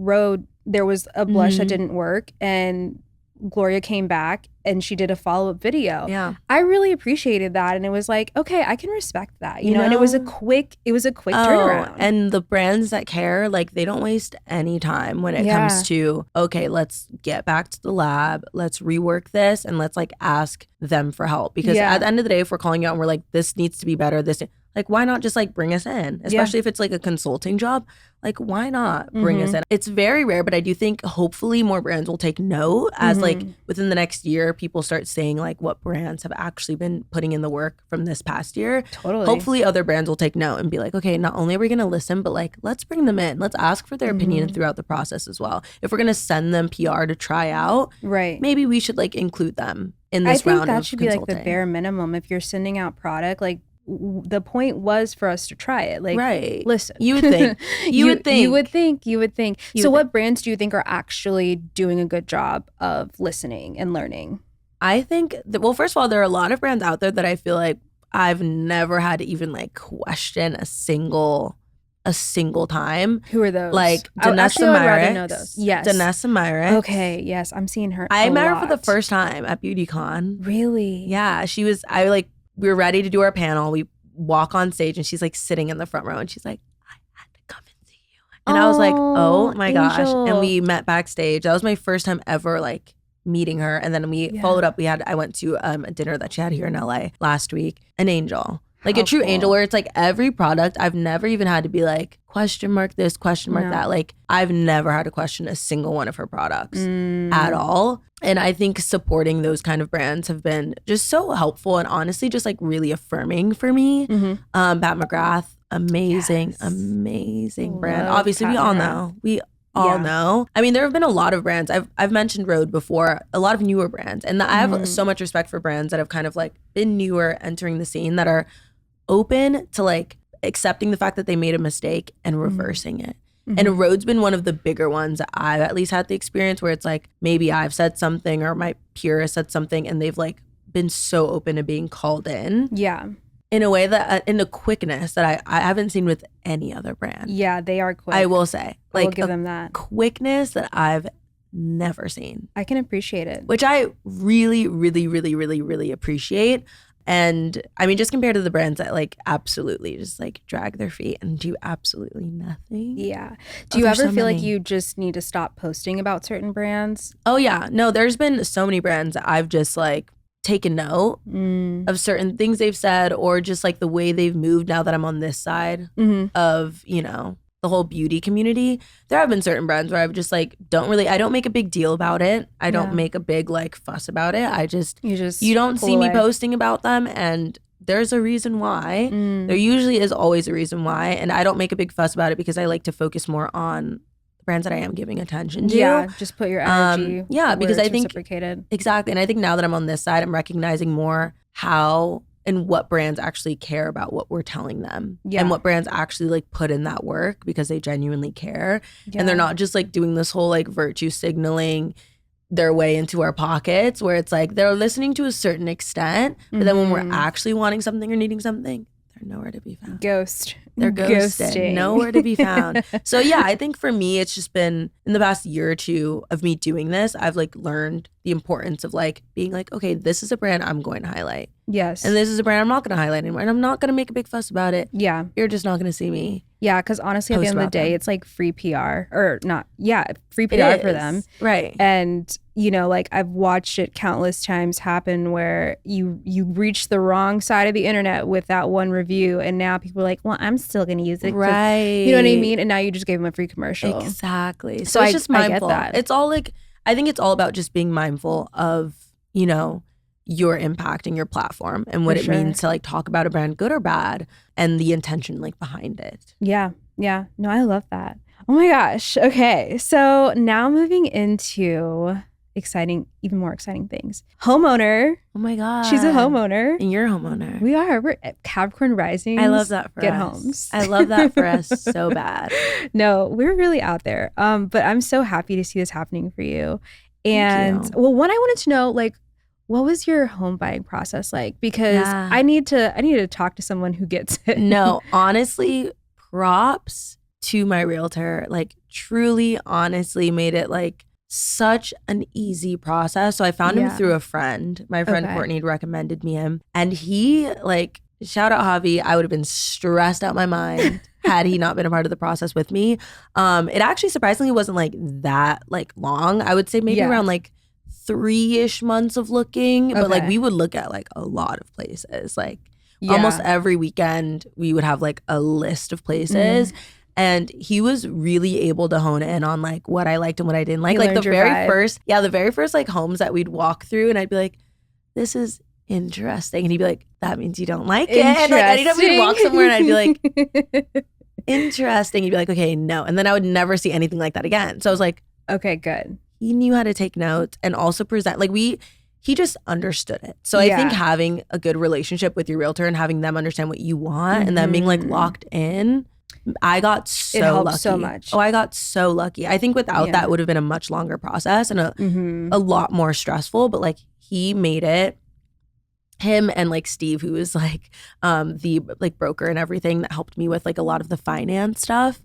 there was a blush that didn't work and Gloria came back and she did a follow-up video. Yeah. I really appreciated that. And it was like, okay, I can respect that, you know? And it was a quick turnaround. And the brands that care, like they don't waste any time when it comes to, okay, let's get back to the lab, let's rework this, and let's like ask them for help. Because at the end of the day, if we're calling you out and we're like, this needs to be better, like, why not just like bring us in? Especially if it's like a consulting job. Like, why not bring us in? It's very rare, but I do think hopefully more brands will take note as like within the next year, people start saying like what brands have actually been putting in the work from this past year. Totally. Hopefully other brands will take note and be like, okay, not only are we going to listen, but like, let's bring them in. Let's ask for their opinion throughout the process as well. If we're going to send them PR to try out, maybe we should like include them in this round of consulting. I think that should be like the bare minimum. If you're sending out product, like the point was for us to try it. Like, listen. You would think. You would think. So what brands do you think are actually doing a good job of listening and learning? I think that, well, first of all, there are a lot of brands out there that I feel like I've never had to even like question a single time. Who are those? Like Danessa Myrick. Yes. Danessa Myrick. Okay, yes. I'm seeing her I met her for the first time at BeautyCon. Really? Yeah. We were ready to do our panel. We walk on stage and she's like sitting in the front row and she's like, I had to come and see you. And I was like, oh my gosh. And we met backstage. That was my first time ever like meeting her. And then we followed up. I went to a dinner that she had here in LA last week. An angel. Like a true angel where it's like every product, I've never even had to be like, question mark this, question mark that. Like I've never had to question a single one of her products at all. And I think supporting those kind of brands have been just so helpful and honestly just like really affirming for me. Pat McGrath, amazing brand. Obviously Pat we all know. We all know. I mean, there have been a lot of brands. I've mentioned Rhode before, a lot of newer brands. And I have so much respect for brands that have kind of like been newer, entering the scene, that are open to like accepting the fact that they made a mistake and reversing it. And Rhode's been one of the bigger ones that I've at least had the experience where it's like maybe I've said something or my peer has said something and they've like been so open to being called in. Yeah. In a way that, in a quickness that I haven't seen with any other brand. Yeah, they are quick. I will say. Like, I will give them that. Quickness that I've never seen. I can appreciate it. Which I really, really, really, really, really appreciate. And I mean, just compared to the brands that like absolutely just like drag their feet and do absolutely nothing. Yeah. Do you ever feel like you just need to stop posting about certain brands? Oh yeah. No, there's been so many brands that I've just like taken note of certain things they've said or just like the way they've moved now that I'm on this side of, you know, the whole beauty community. There have been certain brands where I've just like I don't make a big deal about it. I don't make a big like fuss about it. You don't see me posting about them, and there's a reason why. There usually is always a reason why, and I don't make a big fuss about it because I like to focus more on brands that I am giving attention to. Yeah, just put your energy because I think reciprocated. Exactly. And I think now that I'm on this side, I'm recognizing more how and what brands actually care about what we're telling them and what brands actually like put in that work because they genuinely care. And they're not just like doing this whole like virtue signaling their way into our pockets where it's like they're listening to a certain extent, but then when we're actually wanting something or needing something, they're nowhere to be found. They're ghosted. Nowhere to be found. So yeah, I think for me, it's just been in the past year or two of me doing this, I've like learned the importance of like being like, okay, this is a brand I'm going to highlight. Yes. And this is a brand I'm not going to highlight anymore. And I'm not going to make a big fuss about it. Yeah. You're just not going to see me. Yeah, because honestly, at the end of the day, it's like free PR free PR for them. Right. And, you know, like I've watched it countless times happen where you reach the wrong side of the internet with that one review. And now people are like, well, I'm still going to use it. Right. You know what I mean? And now you just gave them a free commercial. Exactly. So it's just mindful. I get that. It's all like, I think it's all about just being mindful of, you know, your impact and your platform and what it means to like talk about a brand, good or bad, and the intention like behind it. Yeah. Yeah. No, I love that. Oh my gosh. Okay. So now moving into even more exciting things. Homeowner. Oh my God. She's a homeowner. And you're a homeowner. We are. We're at Capricorn Rising. I love that for Get us. homes. I love that for us so bad. No, we're really out there. But I'm so happy to see this happening for you. And well, one, I wanted to know, like, what was your home buying process like? Because I need to talk to someone who gets it. No, honestly, props to my realtor. Like, truly, honestly made it like such an easy process. So I found him through a friend. My friend Courtney had recommended me him. And he like, shout out Javi, I would have been stressed out my mind had he not been a part of the process with me. It actually surprisingly wasn't like that like long. I would say maybe around like 3-ish months of looking. But like we would look at like a lot of places. Like almost every weekend we would have like a list of places. And he was really able to hone in on like what I liked and what I didn't like. Like the very first like homes that we'd walk through, and I'd be like, this is interesting. And he'd be like, that means you don't like it. And like anytime we'd walk somewhere and I'd be like, interesting. He'd be like, okay, no. And then I would never see anything like that again. So I was like, okay, good. He knew how to take notes and also present. Like he just understood it. So I think having a good relationship with your realtor and having them understand what you want and them being like locked in, I got so it helped lucky. So much. Oh, I got so lucky. I think without that would have been a much longer process and a lot more stressful. But like he made it. Him and like Steve, who was like the like broker and everything that helped me with like a lot of the finance stuff.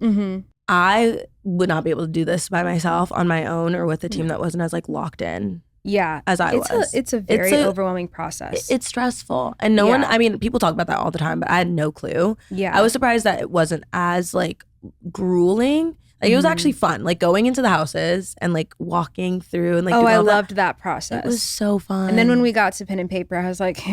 I would not be able to do this by myself on my own or with a team that wasn't as like locked in. As I was. It's a very overwhelming process. It's stressful. And no one, I mean, people talk about that all the time, but I had no clue. Yeah. I was surprised that it wasn't as like grueling. Like it was actually fun, like going into the houses and like walking through and like. Oh, I loved that process. It was so fun. And then when we got to pen and paper, I was like,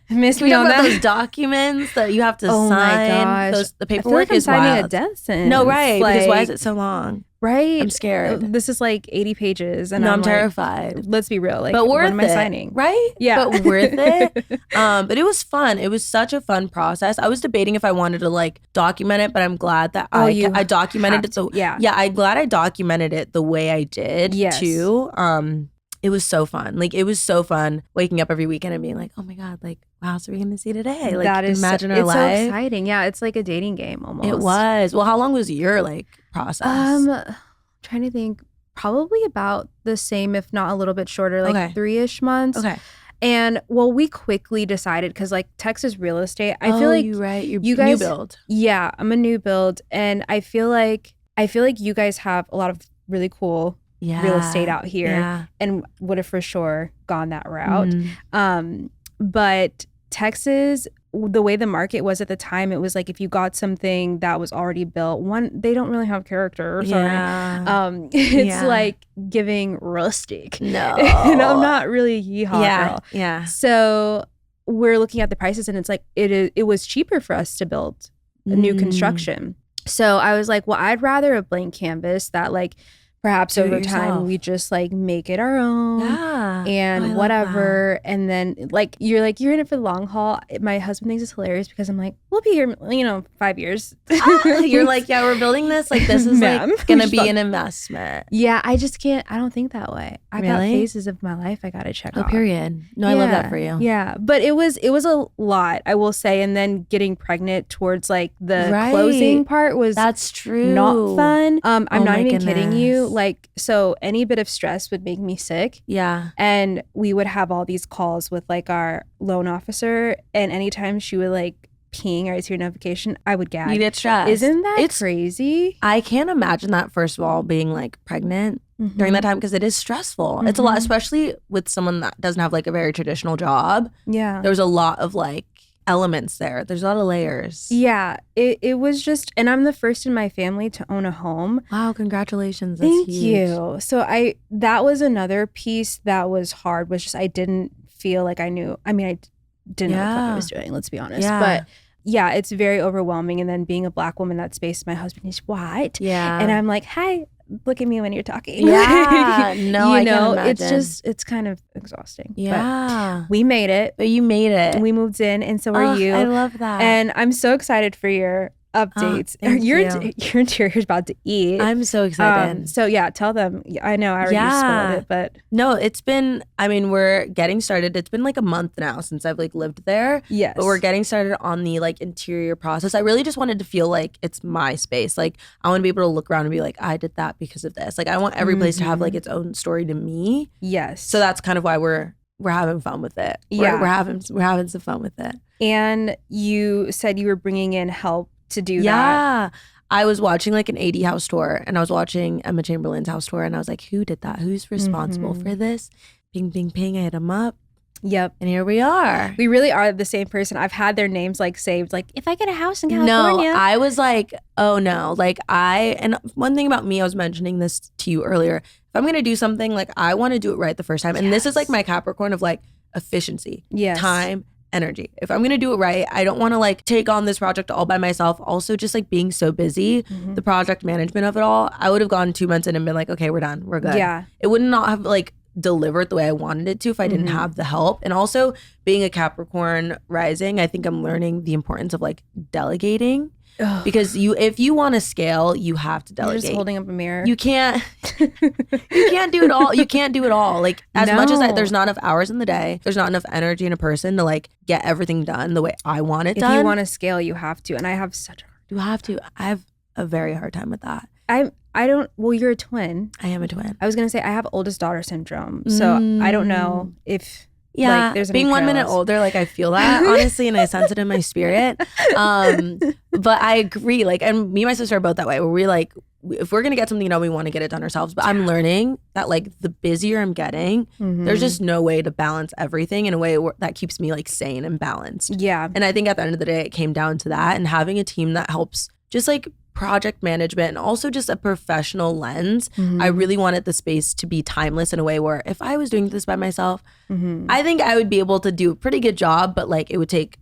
missed me on that. Those documents that you have to sign. Oh my gosh, the paperwork is signing wild. a death sentence. No, right? Like, because why is it so long? Right. I'm scared. This is like 80 pages. And I'm like, terrified. Let's be real. Like, but worth what am I it, signing? Right? Yeah. But worth it. But it was fun. It was such a fun process. I was debating if I wanted to like document it, but I'm glad that I documented it. I'm glad I documented it the way I did too. It was so fun. Like it was so fun waking up every weekend and being like, oh my God, like what else are we gonna see today? Like that is imagine our life. It's so exciting. Yeah, it's like a dating game almost. It was. Well, how long was your like process? Trying to think, probably about the same, if not a little bit shorter, like 3-ish months. Okay. And well, we quickly decided because like Texas real estate, I feel like you're right. You guys, new build. Yeah, I'm a new build, and I feel like you guys have a lot of really cool real estate out here, and would have for sure gone that route. But Texas, the way the market was at the time, it was like if you got something that was already built, they don't really have character. Sorry. It's like giving rustic. No. And I'm not really a yeehaw girl. Yeah. So we're looking at the prices, and it's like it was cheaper for us to build a new construction. So I was like, well, I'd rather a blank canvas that like perhaps over time we just like make it our own and whatever. And then like you're in it for the long haul. My husband thinks it's hilarious because I'm like, we'll be here, 5 years. You're like, yeah, we're building this. Like this is like gonna be an investment. Yeah, I just can't. I don't think that way. I got phases of my life I gotta check off. Period. No, I love that for you. Yeah, but it was a lot, I will say. And then getting pregnant towards like the closing part was that's true not fun. I'm not even kidding you. Like, so any bit of stress would make me sick. Yeah. And we would have all these calls with like our loan officer, and anytime she would like ping or I see your notification, I would gag. You get stressed. Isn't that crazy? I can't imagine that, first of all, being like pregnant during that time, because it is stressful. It's a lot, especially with someone that doesn't have like a very traditional job. Yeah. There's a lot of like elements there. There's a lot of layers. Yeah, it was just, and I'm the first in my family to own a home. Wow, congratulations. That's Thank huge. you. So that was another piece that was hard, was just I didn't feel like I knew. I mean, I didn't know what I was doing, let's be honest. But yeah, it's very overwhelming. And then being a Black woman in that space, my husband is white. Yeah. And I'm like, hi, look at me when you're talking. Yeah. No, I can't imagine. It's kind of exhausting. Yeah. But we made it. But you made it. We moved in, and so are you. I love that. And I'm so excited for your updates. Your interior is about to eat. I'm so excited. So yeah, tell them. I know I already spoiled it, but no, it's been, I mean, we're getting started. It's been like a month now since I've like lived there. Yes. But we're getting started on the like interior process. I really just wanted to feel like it's my space. Like I want to be able to look around and be like, I did that because of this. Like I want every place to have like its own story to me. Yes. So that's kind of why we're having fun with it. We're having some fun with it. And you said you were bringing in help to do that. Yeah. I was watching like an 80 house tour and I was watching Emma Chamberlain's house tour and I was like, who did that? Who's responsible for this? Ping, ping, ping. I hit them up. Yep. And here we are. We really are the same person. I've had their names like saved. Like, if I get a house in California. No, I was like, oh no. Like and one thing about me, I was mentioning this to you earlier. If I'm going to do something, like I want to do it right the first time. And this is like my Capricorn of like efficiency, time, energy. If I'm going to do it right, I don't want to like take on this project all by myself. Also just like being so busy, the project management of it all, I would have gone 2 months in and been like, okay, we're done. We're good. Yeah. It would not have like delivered the way I wanted it to if I didn't have the help. And also being a Capricorn rising, I think I'm learning the importance of like delegating. Because if you want to scale, you have to delegate. You're just holding up a mirror. You can't do it all. You can't do it all. Like as much as there's not enough hours in the day, there's not enough energy in a person to like get everything done the way I want it done. If you want to scale, you have to. And I have such a You have to. I have a very hard time with that. Well, you're a twin. I am a twin. I was going to say I have oldest daughter syndrome. So I don't know if like, there's being 1 minute older, like I feel that honestly, and I sense it in my spirit. But I agree. Like, and me and my sister are both that way. Where we like, if we're gonna get something done, we want to get it done ourselves. But I'm learning that like the busier I'm getting, there's just no way to balance everything in a way that keeps me like sane and balanced. Yeah. And I think at the end of the day, it came down to that, and having a team that helps just like project management and also just a professional lens. I really wanted the space to be timeless in a way where if I was doing this by myself, I think I would be able to do a pretty good job, but like it would take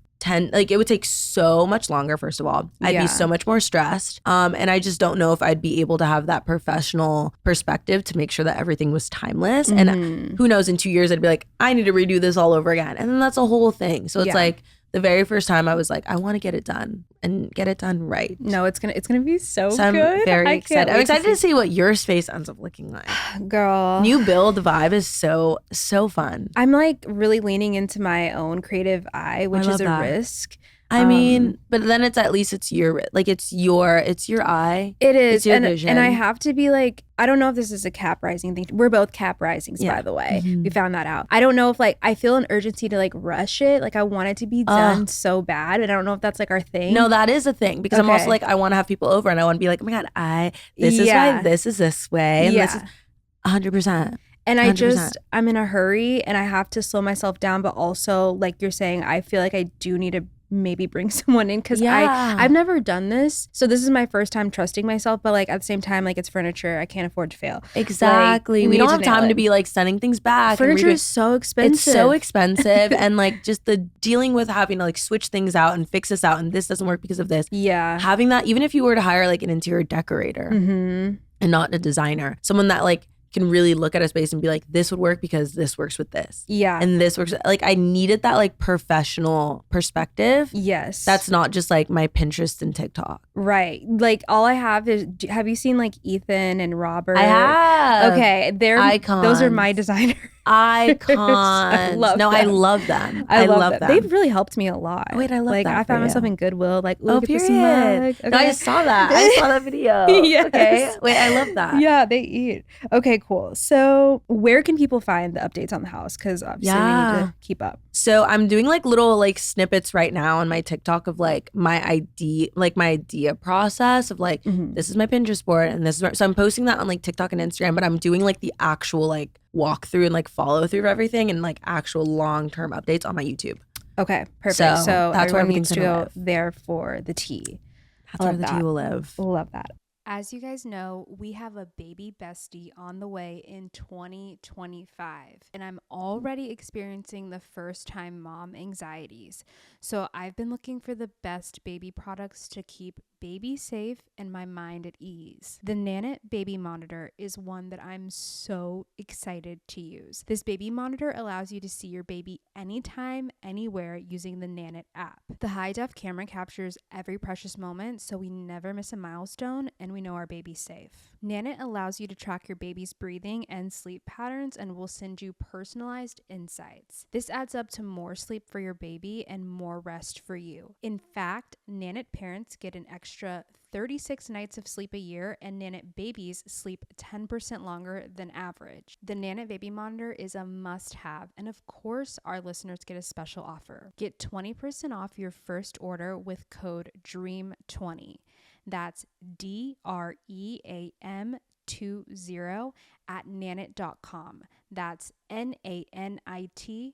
so much longer. First of all, I'd be so much more stressed. And I just don't know if I'd be able to have that professional perspective to make sure that everything was timeless. And who knows, in 2 years, I'd be like, I need to redo this all over again. And then that's a whole thing. So it's like, the very first time I was like, I want to get it done and get it done right. No, it's gonna be so good. I'm very excited. I'm excited to see what your space ends up looking like. Girl. New build vibe is so fun. I'm like really leaning into my own creative eye, which is a risk. I mean, but then at least it's your eye. It's your It is. It's your vision. And I have to be like, I don't know if this is a Cap rising thing. We're both Cap risings, by the way. We found that out. I don't know if like, I feel an urgency to like rush it. Like I want it to be done so bad. And I don't know if that's like our thing. No, that is a thing. Because I'm also like, I want to have people over and I want to be like, oh my God, this is why this is this way. And this is 100%. And 100%. I'm in a hurry and I have to slow myself down. But also, like you're saying, I feel like I do need to maybe bring someone in because I've never done this. So this is my first time trusting myself. But like at the same time, like it's furniture. I can't afford to fail. Exactly. Like, we don't have time to be like sending things back. Furniture is so expensive. It's so expensive. And like just the dealing with having to like switch things out and fix this out and this doesn't work because of this. Yeah. Having that, even if you were to hire like an interior decorator and not a designer, someone that like can really look at a space and be like, this would work because this works with this. Yeah. And this works. Like I needed that like professional perspective. Yes. That's not just like my Pinterest and TikTok. Right. Like all I have is, have you seen like Ethan and Robert? I have. Okay. They're icons. Those are my designers. Icons. I love them. I love them. They've really helped me a lot. Wait, I love like, that. Like I found myself in Goodwill. Like, ooh, oh, get period. this mug. Okay. No, I saw that. I saw that video. Yes. Okay. Wait, I love that. Yeah, they eat. Okay, cool. So where can people find the updates on the house? Because obviously we need to keep up. So I'm doing like little like snippets right now on my TikTok of like my idea process of like, this is my Pinterest board and this is, so I'm posting that on like TikTok and Instagram, but I'm doing like the actual like walk through and like follow through of everything and like actual long-term updates on my YouTube. Okay, perfect. So that's where everyone needs to go live. there for the tea. That's where the tea will live. Love that. As you guys know, we have a baby bestie on the way in 2025, and I'm already experiencing the first-time mom anxieties. So I've been looking for the best baby products to keep baby safe and my mind at ease. The Nanit Baby Monitor is one that I'm so excited to use. This baby monitor allows you to see your baby anytime, anywhere using the Nanit app. The high-def camera captures every precious moment, so we never miss a milestone and we know our baby's safe. Nanit allows you to track your baby's breathing and sleep patterns and will send you personalized insights. This adds up to more sleep for your baby and more rest for you. In fact, Nanit parents get an extra 36 nights of sleep a year, and Nanit babies sleep 10% longer than average. The Nanit Baby Monitor is a must-have, and of course, our listeners get a special offer. Get 20% off your first order with code DREAM20. That's DREAM20 at nanit.com. That's NANIT.com.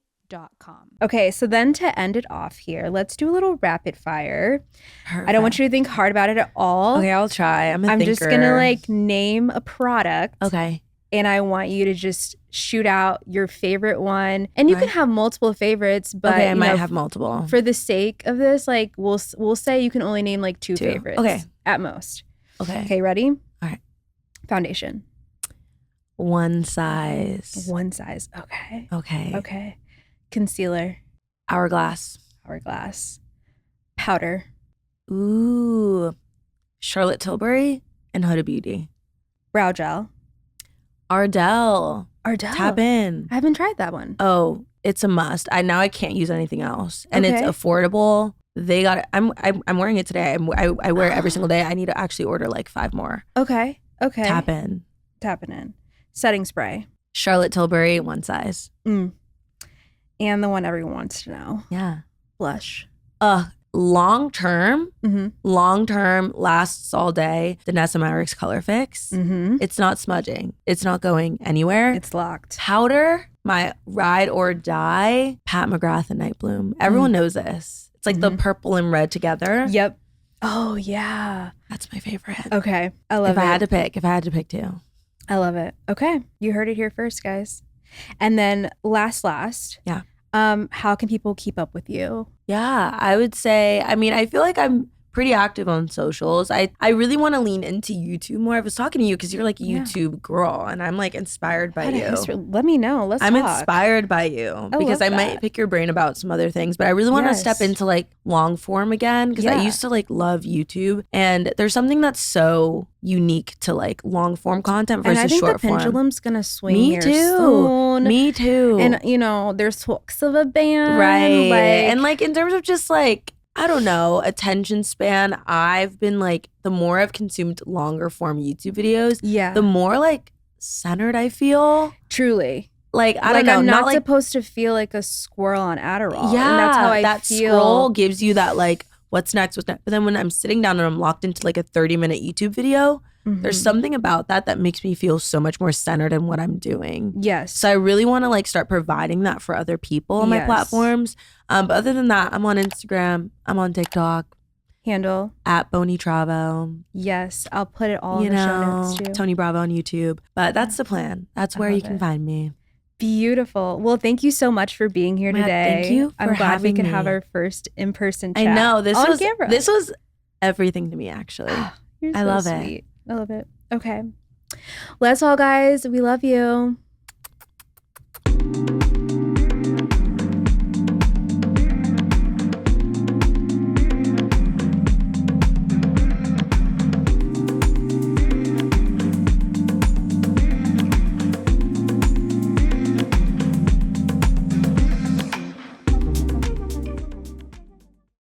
Okay, so then to end it off here, let's do a little rapid fire. Perfect. I don't want you to think hard about it at all. Okay, I'll try. I'm just gonna like name a product. Okay. And I want you to just shoot out your favorite one. And you can have multiple favorites, but okay, I might have multiple. For the sake of this, like we'll say you can only name like two favorites. Okay. At most. Okay. Okay, ready? All right. Foundation. One size. One size. Okay. Okay. Okay. Concealer. Hourglass. Hourglass. Powder. Ooh. Charlotte Tilbury and Huda Beauty. Brow gel. Ardell. Tap in. I haven't tried that one. Oh, it's a must. I can't use anything else. And it's affordable. They got it. I'm wearing it today. I wear it every single day. I need to actually order like 5 more. Okay. Tap in. Tapping in. Setting spray. Charlotte Tilbury, one size. And the one everyone wants to know. Yeah. Blush. Long term, lasts all day. The Nessa Mavericks Color Fix. It's not smudging. It's not going anywhere. It's locked. Powder, my ride or die. Pat McGrath and Night Bloom. Everyone knows this. It's like the purple and red together. Yep. Oh yeah. That's my favorite. Okay. I love it. If I had to pick two. I love it. Okay. You heard it here first, guys. And then last. Yeah. How can people keep up with you? Yeah, I would say, I feel like I'm pretty active on socials. I really want to lean into YouTube more. I was talking to you because you're like a YouTube girl and I'm like inspired by you. Let me know. I'm inspired by you because I might pick your brain about some other things, but I really want to step into like long form again because I used to like love YouTube, and there's something that's so unique to like long form content versus short form. And I think the pendulum's gonna swing here soon. Me too. And there's talks of a ban. Right. And like in terms of just like, I don't know, attention span, I've been like, the more I've consumed longer form YouTube videos, the more like centered I feel. Truly. Like, I don't know. I'm not supposed to feel like a squirrel on Adderall. Yeah. And that's how I that feel. scroll gives you that like, what's next? But then when I'm sitting down and I'm locked into like a 30-minute YouTube video, there's something about that makes me feel so much more centered in what I'm doing. Yes. So I really want to like start providing that for other people on my platforms. But other than that, I'm on Instagram. I'm on TikTok. Handle. @BoniTravo. Yes. I'll put it all in the show notes too. Toni Bravo on YouTube. But that's the plan. That's where you can find me. Beautiful. Well, thank you so much for being here today. Thank you for I'm glad we could having have me. our first in-person chat. I know. This camera. was everything to me, actually. You're I so love sweet. I love it. Okay. Well, that's all, guys. We love you.